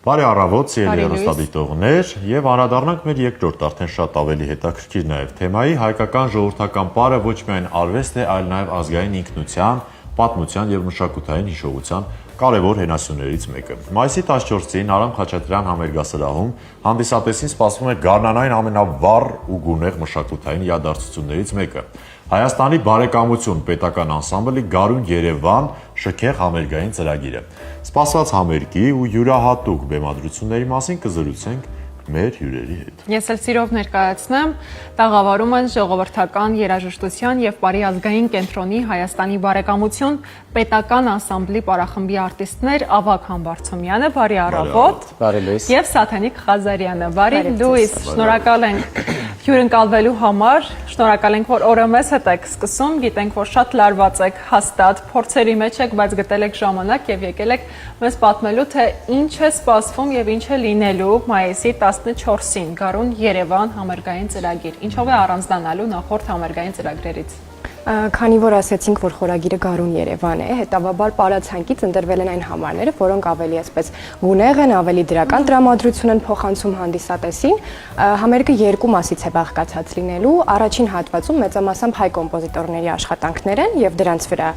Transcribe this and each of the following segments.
Բարի առավոտ, սիրելի հեռուստադիտողներ, եւ անդրադառնանք մեր երկրորդ արդեն շատ ավելի հետաքրքիր նաեւ թեմայի հայկական ժողովրդական պարը ոչ միայն արվեստ է, այլ նաեւ ազգային ինքնության, պատմության եւ մշակութային հիշողության կարևոր հենասյուներից մեկը։ Մայիսի 14-ին Արամ Խաչատրյան համերգասրահում հանդիսատեսին սպասվում է գարնանային ամենավառ ու գունեղ մշակութային իրադարձություններից մեկը։ Հայաստանի բարեկամություն պետական անսամբլի Գարուն Երևան շքեղ համերգային ծրագիրը։ Սպասված համերգի ու յուրահատուկ բեմադրությունների մասին կզրուցենք մեր հյուրերի հետ։ Ես էլ սիրով ներկայացնեմ տաղավարում են ժողովրդական երաժշտության եւ բարի ազգային կենտրոնի Հայաստանի բարեկամություն պետական անսամբլի պարախմբի արտիստներ Ավագ Համբարձումյանը, բարի առավոտ, բարի լույս, եւ Սաթենիկ Ղազարյանը, բարի լույս, շնորհակալ ենք հյուրընկալվելու համար, շնորհակալ ենք, որ օրը մեզ հետ եք սկսում, գիտենք, որ շատ լարված եք, հաստատ փորձերի մեջ եք, բայց գտել եք ժամանակ եւ եկել եք մեզ պատմելու, թե ինչ է սպասվում եւ ինչ է լինելու մայիսի 14-ին Գարուն Երևան համերգային ծրագիր։ Ինչով է առանձնանալու նախորդ համերգային ծրագրերից։ Քանի որ ասացինք, որ խորագիրը Գարուն Երևան է, հետաբաբար պարացանկից ընտրվել են այն համարները, որոնք ավելի այսպես գունեղ են, ավելի դրական տրամադրություն են փոխանցում հանդիսատեսին։ Համերգը երկու մասից է բաղկացած լինելու։ Առաջին հատվածում մեծամասամբ հայ կոմպոզիտորների աշխատանքներ են եւ դրանց վրա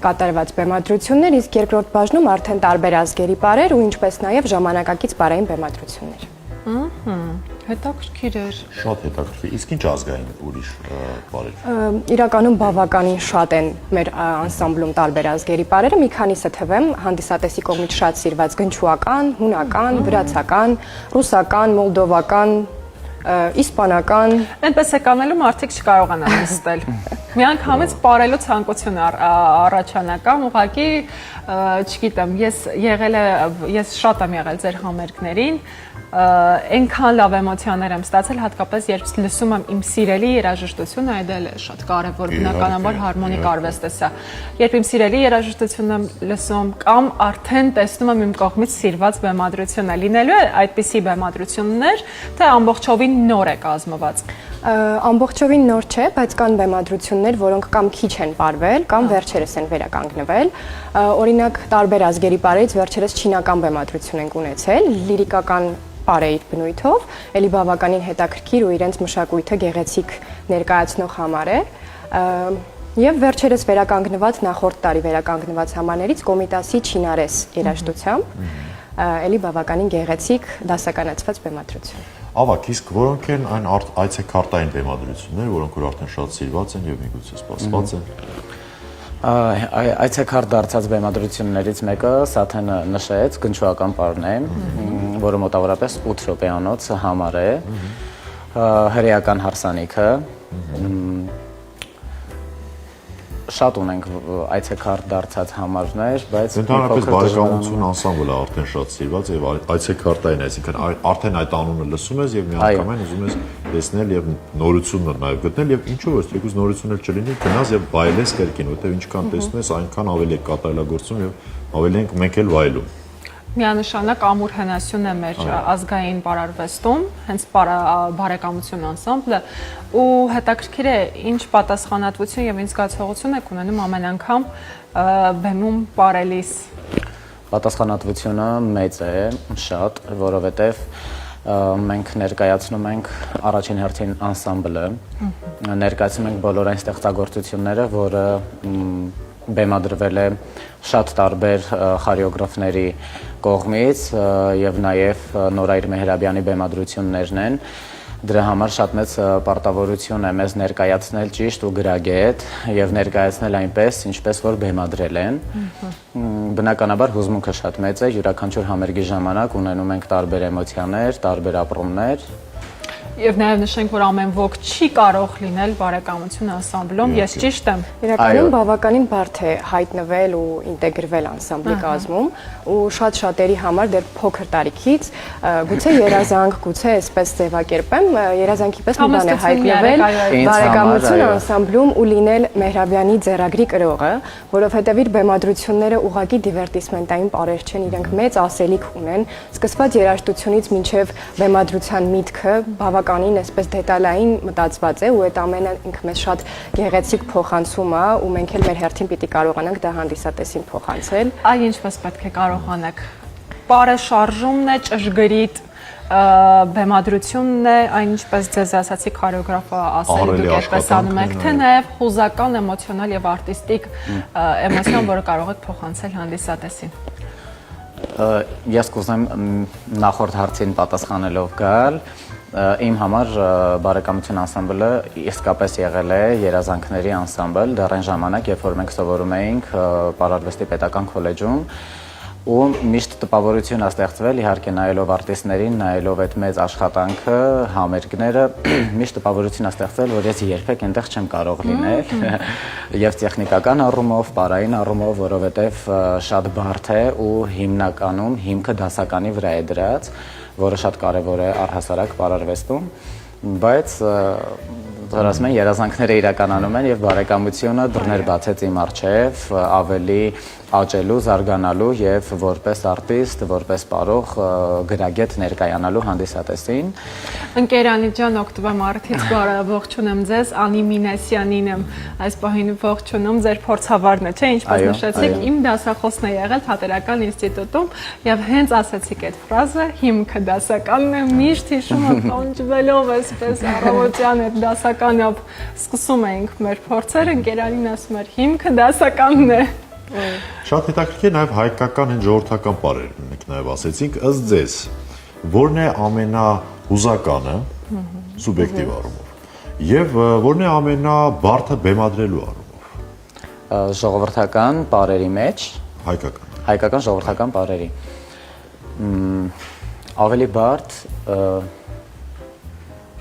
կատարված բեմադրություններ, իսկ երկրորդ բաժնում արդեն տարբեր ազգերի պարեր ու ինչպես նաեւ ժամանակակից պարային բեմադրություններ։ Հետաքրքիր էր։ Շատ հետաքրքիր։ Իսկ ինչ ազգային ուրիշ պարեր։ Իրականում բավականին շատ են մեր անսամբլում տարբեր ազգերի պարերը, մի քանիսը թվեմ, հանդիսատեսի կողմից շատ սիրված գնչուական, հունական, վրացական, ռուսական, մոլդովական, իսպանական։ Այնպես է կանելու մարդիկ չկարողանան նստել։ Միանգամից պարելու ցանկություն առաջանա կամ ուղղակի, չգիտեմ, ես շատ եմ եղել ձեր համերգներին, այնքան լավ էմոցիաներ եմ ստացել, հատկապես երբ լսում եմ իմ սիրելի երաժշտությունը, այդ էլ է շատ կարևոր, բնականաբար հարմոնիկ արվեստ է սա։ Երբ իմ սիրելի երաժշտությունն եմ լսում կամ արդեն տեսնում եմ իմ կողմից սիրված բեմադրությունը, լինելու է այդպիսի բեմադրություններ, թե ամբողջովին նոր է կազմված։ Ամբողջովին նոր չէ, բայց կան բեմադրություններ, որոնք կամ քիչ են պարվել, կամ վերջերս են վերականգնվել։ Օրինակ, տարբեր ազգերի պարերից վերջերս չինական բեմադրություն ենք ունեցել, լիրիկական պար է իր բնույթով, ելի բավականին հետաքրքիր ու իրենց մշակույթը գեղեցիկ ներկայացնող համար է։ Եվ վերջերս վերականգնված, նախորդ տարի վերականգնված համարներից Կոմիտասի Չինարես երաժշտությամբ, ելի բավականին գեղեցիկ դասականացված բեմադրություն։ Ավակ, իսկ որոնք են այն այցեքարտային բեմադրությունները, որոնք որ արդեն շատ սիրված են եւ միգուցե սպասված են։ Այցեքարտ դարձած բեմադրություններից մեկը Սաթենը նշեց, գնչուական պարն է, որը մոտավորապես 8 րոպեանոց համար է, հրեական հարսանիքը, շատ ունենք այցեքարտ դարձած համարներ, բայց ընդհանրապես բարեկամություն անսամբլը արդեն շատ սիրված եւ այցեքարտային, այսինքն արդեն այդ անունը լսում ես եւ միանգամայն ուզում ես տեսնել եւ նորություններ նաեւ գտնել եւ ինչու՞ ոչ թեկուզ նորություններ չլինի, գնաս եւ վայելես կրկին, որտեղ ինչքան տեսնում ես, այնքան ավելի է կատարելագործում եւ ավելի ենք մենք էլ վայելում։ Միանշանակ ամուր հնասյուն է մեր ազգային պարարվեստում, հենց բարեկամություն անսամբլը, ու հետաքրքիր է ինչ պատասխանատվություն եւ ինչ զգացողություն եք ունենում ամեն անգամ բեմում պարելիս։ Պատասխանատվությունը մեծ է, շատ, որովհետեւ մենք ներկայացնում ենք առաջին հերթին անսամբլը, ներկայացնում ենք բոլոր այն ստեղծագործությունները, որը բեմադրվել է շատ տարբեր խորեոգրաֆների կողմից եւ նաեւ Նորայր Մեհրաբյանի բեմադրություններն են։ Դրա համար շատ մեծ պարտավորություն է մեզ ներկայացնել ճիշտ ու գրագետ եւ ներկայացնել այնպես, ինչպես որ բեմադրել են։ Բնականաբար հուզմունքը շատ մեծ է, յուրաքանչյուր համերգի ժամանակ ունենում ենք տարբեր էմոցիաներ, տարբեր ապրումներ։ Եվ նաև նշենք, որ ամեն ոք չի կարող լինել բարեկամություն անսամբլում, ես ճիշտ եմ։ Իրականում բավականին բարդ է հայտնվել ու ինտեգրվել անսամբլի կազմում ու շատ-շատերի համար դեռ փոքր տարիքից, գուցե երազանք, գուցե այսպես ձևակերպեմ, երազանքի պես մի բան է հայտնվել բարեկամություն անսամբլում ու լինել Մեհրաբյանի ձեռագրի կրողը, որովհետև իր բեմադրությունները ուղղակի դիվերտիսմենտային պարեր չեն, իրենք մեծ ասելիք ունեն, սկսված երաժշտությունից մինչև բեմադրության միտքը բավականին այսպես դետալային մտածված է ու այդ ամենը ինքը մեզ շատ գեղեցիկ փոխանցում է ու մենք էլ մեր հերթին պիտի կարողանանք դա հանդիսատեսին փոխանցել։ Այ ինչպես պետք է կարողանանք։ պարեշարժումն է, ճշգրիտ բեմադրությունն է, այն ինչպես ձեզ ասացի քորեոգրաֆը ասել դուք այդպես անում եք, թե նաև հուզական, էմոցիոնալ եւ արտիստիկ էմոցիոն, որը կարող եք փոխանցել հանդիսատեսին։ Ես կուզեմ նախորդ հարցին պատասխանելով գալ, իմ համար բարեկամություն անսամբլը իսկապես եղել է երազանքների անսամբլ, դեռ այն ժամանակ, երբ որ մենք սովորում էինք Պարարվեստի պետական քոլեջում, ու միշտ տպավորություն է ստեղծվել, իհարկե նայելով արտիստներին, նայելով այդ մեծ աշխատանքը, համերգները, միշտ տպավորություն է ստեղծվել, որ ես երբեք այնտեղ չեմ կարող լինել, եւ տեխնիկական առումով, պարային առումով, որովհետեւ շատ բարդ է ու հիմնականում հիմքը դասականի վրա է դրած, որը շատ կարեւոր է առհասարակ պարարվեստում, բայց որ ասում են երազանքները իրականանում են եւ բարեկամությունը դռներ բացեց իմ առջեւ ավելի աճելու, զարգանալու եւ որպես արտիստ, որպես պարող գրագետ ներկայանալու հանդիսատեսին։ Ընկերանի ջան, օգտվեմ արդից ողջունեմ ձեզ, Անի Մինասյանին եմ այս պահին ողջունում, ձեր փորձավարն է, չէ՞, ինչպես նշեցիք, իմ դասախոսն է եղել Թատերական ինստիտուտում եւ հենց ասացիք այդ ֆրազը, հիմքը դասականն է, միշտ հիշում եմ տոնջվելով այսպես առավոտյան այդ դասականով սկսում էինք մեր փորձերը, ընկերանին ասում էր, հիմքը դասականն է։ Շատ հետաքրքիր նաև հայկական այն ժողովրդական պարերն եք նաև ասեցինք, ըստ ձեզ, որն է ամենահուզականը սուբյեկտիվ առումով եւ որն է ամենաբարդը բեմադրելու առումով։ Ժողովրդական պարերի մեջ հայկական ժողովրդական պարերի ավելի բարդ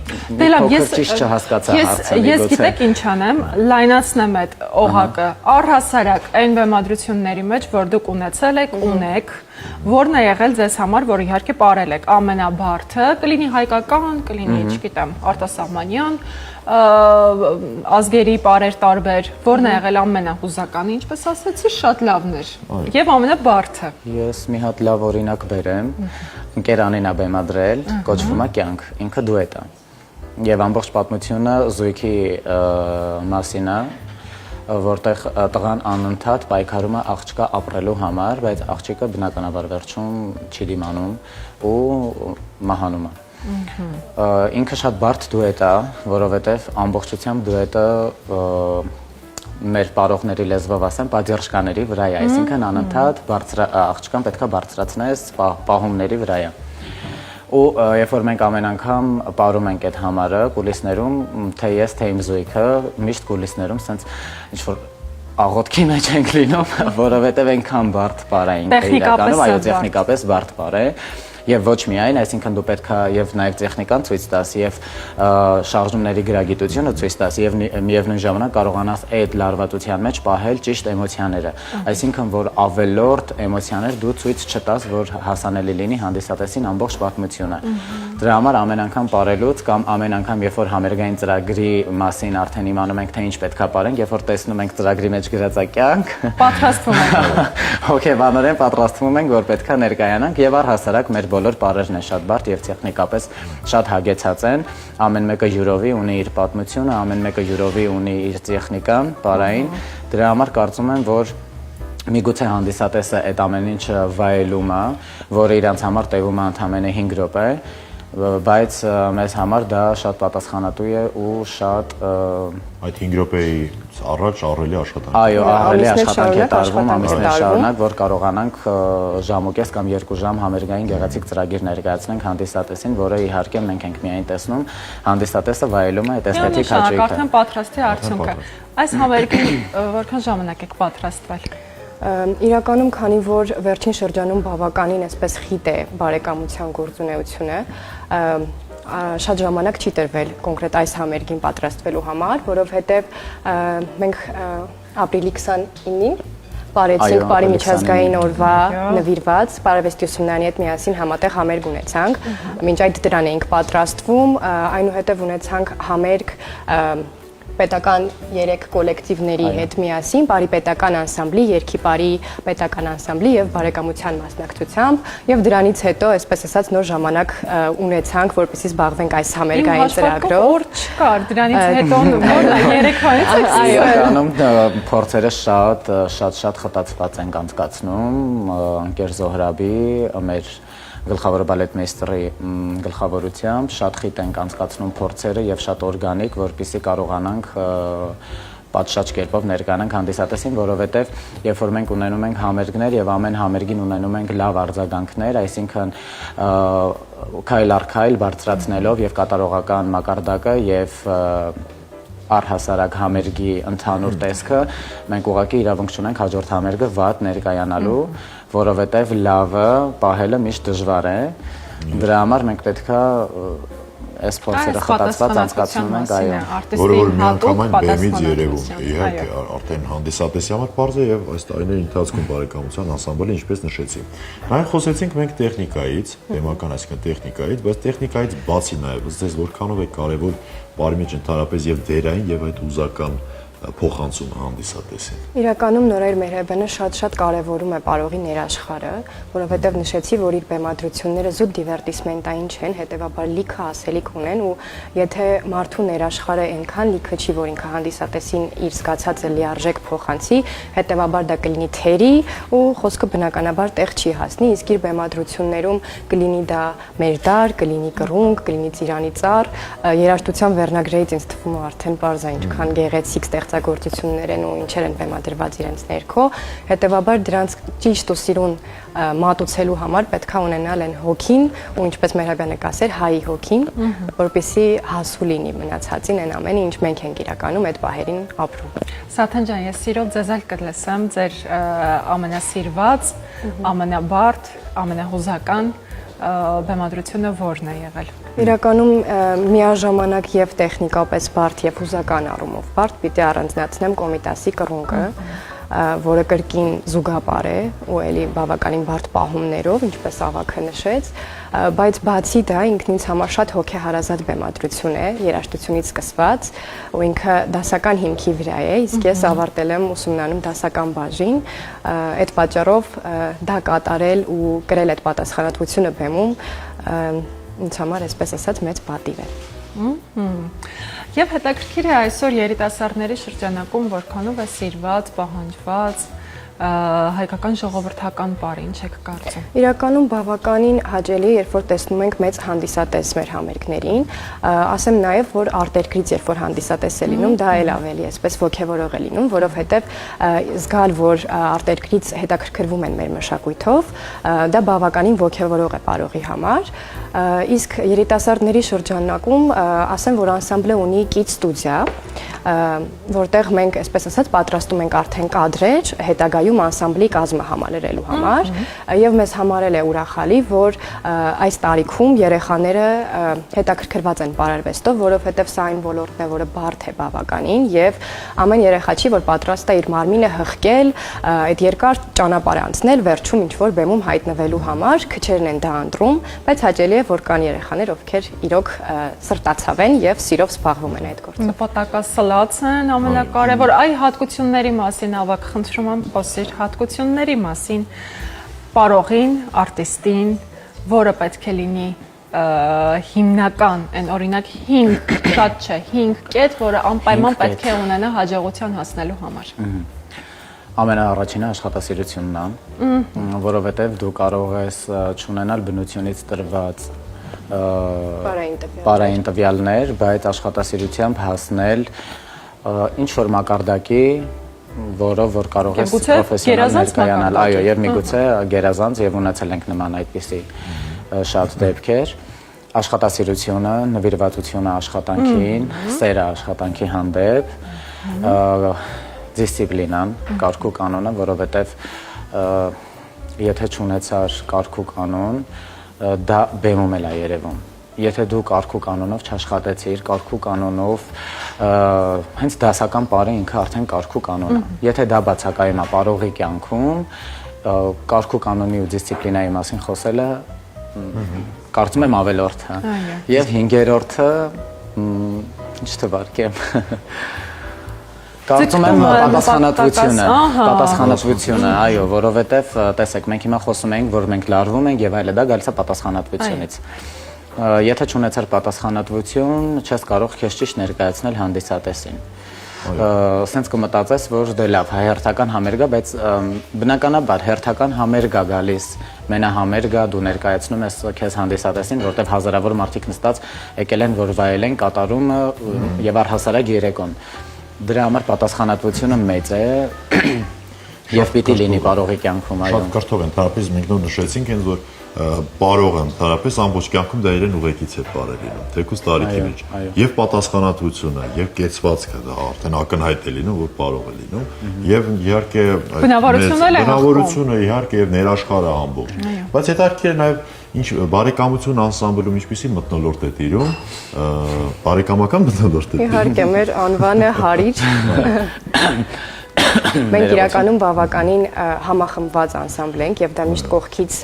Դե լավ, ճիշտ չհասկացա հարցը։ Ես գիտեք ինչ անեմ, լայնացնեմ այդ օղակը, առհասարակ այն բեմադրությունների մեջ, որ դուք ունեցել եք, ունեք, որն է եղել ձեզ համար, որ իհարկե պարել եք, ամենաբարդը, կլինի հայկական, կլինի, չգիտեմ, արտասահմանյան, ազգերի պարեր տարբեր, որն է եղել ամենահուզականը, ինչպես ասացի, շատ լավն էր, եւ ամենաբարդը։ Ես մի հատ լավ օրինակ բերեմ, ընկերանին է բեմադրել, կոչվում է կյանք, ինքը դուետ է։ Եվ ամբողջ պատմությունը զույգի մասին է, որտեղ տղան անընդհատ պայքարում է աղջկա ապրելու համար, բայց աղջիկը բնականաբար վերջում չի դիմանում ու մահանում է։ Ինքը շատ բարդ դուետ է, որովհետև ամբողջությամբ դուետը մեր պարողների լեզվով ասեմ, պատերժկաների վրա է, այսինքն անընդհատ աղջկան պետք է բարձրացնես պահումների վրա է։ Ու երբ որ մենք ամեն անգամ պարում ենք այդ համարը կուլիսներում, թե ես, թե իմ զույգը, միշտ կուլիսներում սենց ինչ-որ աղոթքի մեջ ենք լինում, որովհետև այնքան բարդ պար է ինքը իրականում, այո, տեխնիկապես բարդ պար է։ Եվ ոչ միայն, այսինքն դու պետք է եւ նաեւ տեխնիկան ցույց տաս եւ շարժումների գրագիտությունը ցույց տաս եւ միևնույն ժամանակ կարողանաս այդ լարվածության մեջ պահել ճիշտ էմոցիաները, այսինքն որ ավելորդ էմոցիաներ դու ցույց չտաս, որ հասանելի լինի հանդիսատեսին ամբողջ պատմությունը։ Դրա համար ամեն անգամ պարելուց կամ ամեն անգամ երբ որ համերգային ծրագրի մասին արդեն իմանում ենք թե ինչ պետք է պարենք, երբ որ տեսնում ենք ծրագրի մեջ գրած է կյանք, պատրաստվում ենք։ Հոգեբանորեն պատրաստվում ենք, որ պետք է ներկայանանք եւ առհասարակ մեր բոլոր պարերն են շատ բարդ եւ տեխնիկապես շատ հագեցած են, ամեն մեկը յուրովի ունի իր պատմությունը, ամեն մեկը յուրովի ունի իր տեխնիկան, պարային, դրա համար կարծում եմ, որ միգուցե հանդիսատեսը այդ ամեն ինչը վայելում է, որը իրանց համար տևում է ընդամենը 5 րոպե, բայց մեզ համար դա շատ պատասխանատու է ու շատ այդ 5 րոպեի առաջ ահռելի աշխատանք։ Այո, ահռելի աշխատանք է տարվում ամիսներ շարունակ, որ կարողանանք ժամուկես կամ 2 ժամ համերգային գեղեցիկ ծրագիր ներկայացնենք հանդիսատեսին, որը իհարկե մենք ենք միայն տեսնում, հանդիսատեսը վայելում է այդ էսթետիկ հաճույքը։ Արդեն պատրաստի արդյունքը։ Այս համերգին որքան ժամանակ եք պատրաստվել։ Իրականում, քանի որ վերջին շրջանում բավականին այսպես խիտ է բարեկամության գործունեությունը, շատ ժամանակ չի տրվել կոնկրետ այս համերգին պատրաստվելու համար, որովհետև մենք ապրիլի 29-ին Պարեցինք Պարի միջազգային օրվա նվիրված Պարարվեստի ուսումնարանի հետ միասին համատեղ համերգ ունեցանք, մինչ այդ դրան էինք պատրաստվում, այնուհետև ունեցանք համերգ պետական 3 կոլեկտիվների հետ միասին, բարի պետական անսամբլի, երգի բարի պետական անսամբլի եւ բարեկամության մասնակցությամբ եւ դրանից հետո, այսպես ասած, նոր ժամանակ ունեցանք, որպեսզի զբաղվենք այս համերգային ծրագրով։ Օր չկար, դրանից հետո որն է 3-ից եք Իրականում փորձերը շատ խտացված են անցկացնում, ընկեր Զոհրաբի, մեր գլխավոր բալետմեյստերի գլխավորությամբ շատ խիտ ենք անցկացնում փորձերը եւ շատ օրգանիկ, որպեսզի կարողանանք պատշաճ կերպով ներկայանանք հանդիսատեսին, որովհետեւ երբ որ մենք ունենում ենք համերգներ եւ ամեն համերգին ունենում ենք լավ արձագանքներ, այսինքն քայլ առ քայլ բարձրացնելով եւ կատարողական մակարդակը եւ առհասարակ համերգի ընդհանուր տեսքը, մենք ուղղակի իրավունք չունենք հաջորդ համերգը վատ ներկայանալու, որովհետև լավը պահելը միշտ դժվար է։ Դրա համար մենք պետքա այս փորձերը խտացված անցկացնում ենք, այո։ Որը որ միանգամայն բեմից երևում է, իհարկե, արդեն հանդիսատեսի համար պարզ է եւ այս տարիների ընթացքում բարեկամության անսամբլը, ինչպես նշեցի։ Նաև խոսեցինք մենք տեխնիկայից, բեմական, այսինքն տեխնիկայից, բայց տեխնիկայից բացի նաև ձեզ որքանով է կարևոր բարի մեջ ընդհանրապես եւ դերային եւ այդ ուզական փոխանցումը հանդիսատեսին։ Իրականում Նորայր Մեհրեբյանը շատ կարևորում է պարողի ներաշխարը, որովհետև նշեցի, որ իր բեմադրությունները զուտ դիվերտիսմենտային չեն, հետեւաբար լիքը ասելիք ունեն ու եթե մարդու ներաշխարը այնքան լիքը չի, որ ինքը հանդիսատեսին իր զգացածը լիարժեք փոխանցի, հետեւաբար դա կլինի թերի ու խոսքը բնականաբար տեղ չի հասնի, իսկ իր բեմադրություններում կլինի դա մերդար, կլինի կռունկ, կլինի ծիրանի ծառ, երաժշտության վերնագրերից ինձ թվում է արդեն պարզ է ինչքան գեղեցիկ ստեղծագործություններ են ու ինչեր են բեմադրված իրենց ներքո, հետեւաբար դրանց ճիշտ ու սիրուն մատուցելու համար պետքա ունենալ են հոգին ու ինչպես Մեհրեբյանը կասեր, հայի հոգին, որպեսզի հասու լինի մնացածին այն ամենը, ինչ մենք ենք իրականում այդ պահերին ապրում։ Սաթան ջան, ես սիրով ձեզ էլ կլսեմ ձեր ամենասիրված, ամենաբարդ, ամենահուզական բեմադրությունը որն է եղել։ Իրականում միաժամանակ եւ տեխնիկապես բարդ եւ հուզական առումով բարդ պիտի առանձնացնեմ Կոմիտասի կռունկը, որը կրկին զուգապար է ու էլի բավականին բարդ պահումներով, ինչպես Ավագը նշեց, բայց բացի դա ինքն ինձ համար շատ հոգեհարազատ բեմադրություն է, երաժշտությունից սկսված, ու ինքը դասական հիմքի վրա է, իսկ ես ավարտել եմ ուսումնանում դասական բաժին, այդ պատճառով դա կատարել ու կրել այդ պատասխանատվությունը բեմում ինձ համար այսպես ասած մեծ պատիվ է։ Եվ հետաքրքիր է այսօր երիտասարդների շրջանակում որքանով է սիրված, պահանջված հայկական ժողովրդական պարը, ինչ եք կարծում։ Իրականում բավականին հաճելի, երբ որ տեսնում ենք մեծ հանդիսատես մեր համերգներին, ասեմ նաև, որ արտերկրից երբ որ հանդիսատես է լինում, դա էլ ավելի այսպես ոգևորող է լինում, որովհետև զգալ, որ արտերկրից հետաքրքրվում են մեր մշակույթով, դա բավականին ոգևորող է պարողի համար, իսկ երիտասարդների շրջանակում ասեմ, որ անսամբլը ունի կից ստուդիա, որտեղ մենք, այսպես ասած, պատրաստում ենք արդեն կադրեր, հետագայում անսամբլի կազմը համալրելու համար, եւ մեզ համարել է ուրախալի, որ այս տարիքում երեխաները հետաքրքրված են պարարվեստով, որովհետեւ սա այն ոլորտն է, որը բարդ է բավականին, եւ ամեն երեխա չի, որ պատրաստ է իր մարմինը հղկել, այդ երկար ճանապարհ անցնել, վերջում ինչ որ բեմում հայտնվելու համար, քչերն են դա ընտրում, բայց հաճելի է, որ կան երեխաներ, ովքեր իրոք սրտացավ են եւ սիրով զբաղվում են այդ գործով։ Նպատակասլաց են, ամենակարևոր այ հատկությունների մասին ավակ խնդրում եմ խոսիր հատկությունների մասին պարողին, արտիստին, որը պետք է լինի հիմնական, այն օրինակ 5 շատ չէ, 5 կետ, որը անպայման պետք է ունենա հաջողության հասնելու համար։ Ամենաառաջինը աշխատասիրությունն է, որովհետև դու կարող ես չունենալ բնությունից տրված պարային տվյալներ, բայց աշխատասիրությամբ հասնել ինչ որ մակարդակի, որով որ կարող ես պրոֆեսիոնալ ներկայանալ, այո, եւ միգուցե գերազանց եւ ունեցել ենք նման այդպիսի շատ դեպքեր, աշխատասիրությունը, նվիրվածությունը աշխատանքին, սերը աշխատանքի հանդեպ, դիսցիպլինան, կարգ ու կանոնը, որովհետեւ եթե չունեցար կարգ ու կանոն, դա բեմում էլ է երևում։ Եթե դու կարգ ու կանոնով չաշխատեցիր, կարգ ու կանոնով հենց դասական պարը ինքը արդեն կարգ ու կանոն է։ Եթե դա բացակայում է պարողի կյանքում, կարգ ու կանոնի ու դիսցիպլինայի մասին խոսելը կարծում եմ ավելորդ է։ Եվ հինգերորդը ինչ թվարկեմ Կարծում եմ պատասխանատվությունը, Ահա։ այո, որովհետև տեսեք, մենք հիմա խոսում ենք, որ մենք լարվում ենք եւ այլը, դա գալիս է պատասխանատվությունից։ Եթե չունեցար պատասխանատվություն, չես կարող քեզ ճիշտ ներկայացնել հանդիսատեսին։ Սենց կմտածես, որ դե լավ, հերթական համերգ է, բայց բնականաբար հերթական համերգ է գալիս, մենահամերգ է, դու ներկայացնում ես քեզ հանդիսատեսին, որտեղ հազարավոր մարդիկ նստած եկել են, որ վայելեն կատարումը եւ առհասարակ երեկոն։ Դրա համար պատասխանատվությունը մեծ է եւ պիտի լինի բարողի կյանքում, այո։ Շատ կրթող ընդհանրապես մենք նոր նշեցինք հենց որ բարողը ընդհանրապես ամբողջ կյանքում դա իրեն ուղեկից է բարել լինում, թեկուզ տարիքի մեջ։ Եվ պատասխանատվությունը, եւ կեցվածքը դա արդեն ակնհայտ է լինում, որ բարող է լինում, եւ իհարկե բնավորությունը իհարկե եւ ներաշխարհը ամբողջ։ Բայց հետաքրքիր է նաեւ ինչ բարեկամություն անսամբլում ինչպիսի մթնոլորտ է տիրում, բարեկամական մթնոլորտ է։ Իհարկե, մեր անվանը հարիճ։ Մենք իրականում բավականին համախմբված անսամբլ ենք եւ դա միշտ կողքից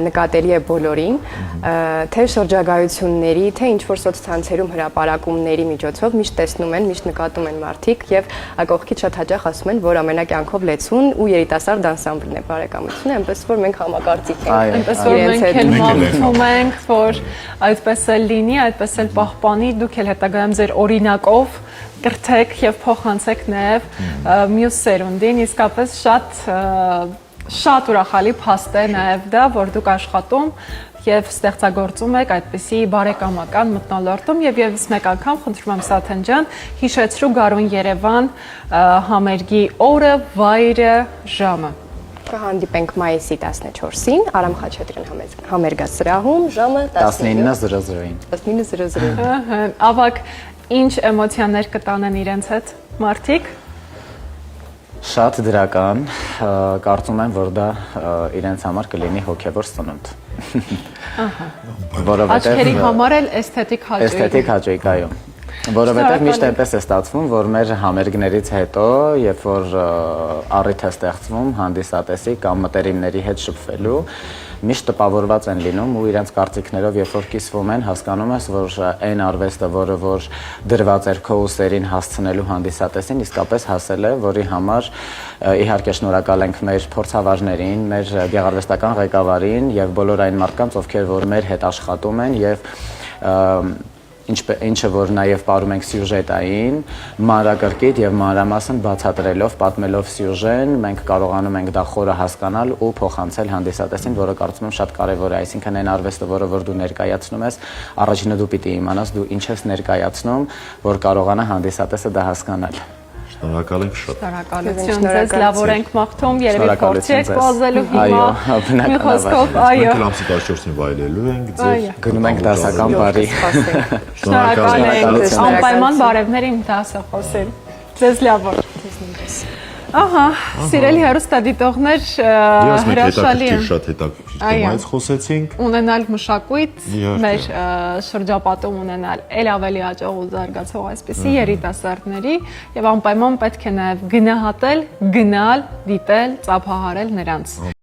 նկատելի է բոլորին, թե շրջագայությունների, թե ինչ-որ սոցցանցերում հրապարակումների միջոցով միշտ տեսնում են, միշտ նկատում են մարդիկ եւ կողքից շատ հաճախ ասում են, որ ամենակյանքով լեցուն ու երիտասարդ անսամբլն է բարեկամությունը, այնպես որ մենք համակարծիք ենք, այնպես որ մենք էլ մաղթում ենք, որ այդպես էլ լինի, այդպես էլ պահպանի, դուք էլ հետագայում ձեր օրինակով կրթեք եւ փոխանցեք նաեւ մյուս սերունդին, իսկապես շատ ուրախալի փաստ է նաեւ դա, որ դուք աշխատում եւ ստեղծագործում եք այդպիսի բարեկամական մթնոլորտում եւ եւս մեկ անգամ խնդրում եմ Սաթեն ջան, հիշեցրու Գարուն Երևան համերգի օրը, վայրը, ժամը։ Կհանդիպենք մայիսի 14-ին Արամ Խաչատրյան համերգասրահում, ժամը 19:00-ին։ 19:00։ Ավակ ինչ էմոցիաներ կտանեն իրենց հետ մարդիկ։ Շատ դրական, կարծում եմ, որ դա իրենց համար կլինի հոգևոր սնունդ։ Աչքերի համար էլ էսթետիկ հաճույք։ Էսթետիկ հաճույք, այո։ Որովհետև միշտ այնպես է ստացվում, որ մեր համերգներից հետո, երբ որ առիթ է ստեղծվում հանդիսատեսի կամ մտերիմների հետ շփվելու, միշտ տպավորված են լինում ու իրենց կարծիքներով երբ որ կիսվում են, հասկանում ես, որ այն արվեստը, որը որ դրված էր քո ուսերին հասցնելու հանդիսատեսին, իսկապես հասել է, որի համար իհարկե շնորհակալ ենք մեր փորձավարներին, մեր գեղարվեստական ղեկավարին եւ բոլոր այն մարդկանց, ովքեր որ մեր հետ աշխատում են եւ ինչը որ նաև պարում ենք սյուժետային, մանրակրկիտ եւ մանրամասն բացատրելով, պատմելով սյուժեն, մենք կարողանում ենք դա խորը հասկանալ ու փոխանցել հանդիսատեսին, որը կարծում եմ շատ կարեւոր է, այսինքն այն արվեստը, որը որ դու ներկայացնում ես, առաջինը դու պիտի իմանաս դու ինչ ես ներկայացնում, որ կարողանա հանդիսատեսը դա հասկանալ։ Շնորհակալ ենք շատ։ Շնորհակալություն ձեզ, լավ օրենք մաղթում, երևի փորձի եք բազելու հիմա։ Մի խոսքով, այո։ Մենք ամսի 14-ին վայելելու ենք, ձեր գնում ենք դասական բարի։ Շնորհակալ ենք, անպայման բարևներ իմ դասախոսին։ Ձեզ լավ օր։ Ահա, սիրելի հեռուստադիտողներ, հրաշալի է։ Շատ հետաքրքիր թեմայից խոսեցինք։ Ունենալ մշակույթ, մեր շրջապատում ունենալ ել ավելի հաջող ու զարգացող այսպիսի երիտասարդների եւ անպայման պետք է նաեւ գնահատել, գնալ, դիտել, ծափահարել նրանց։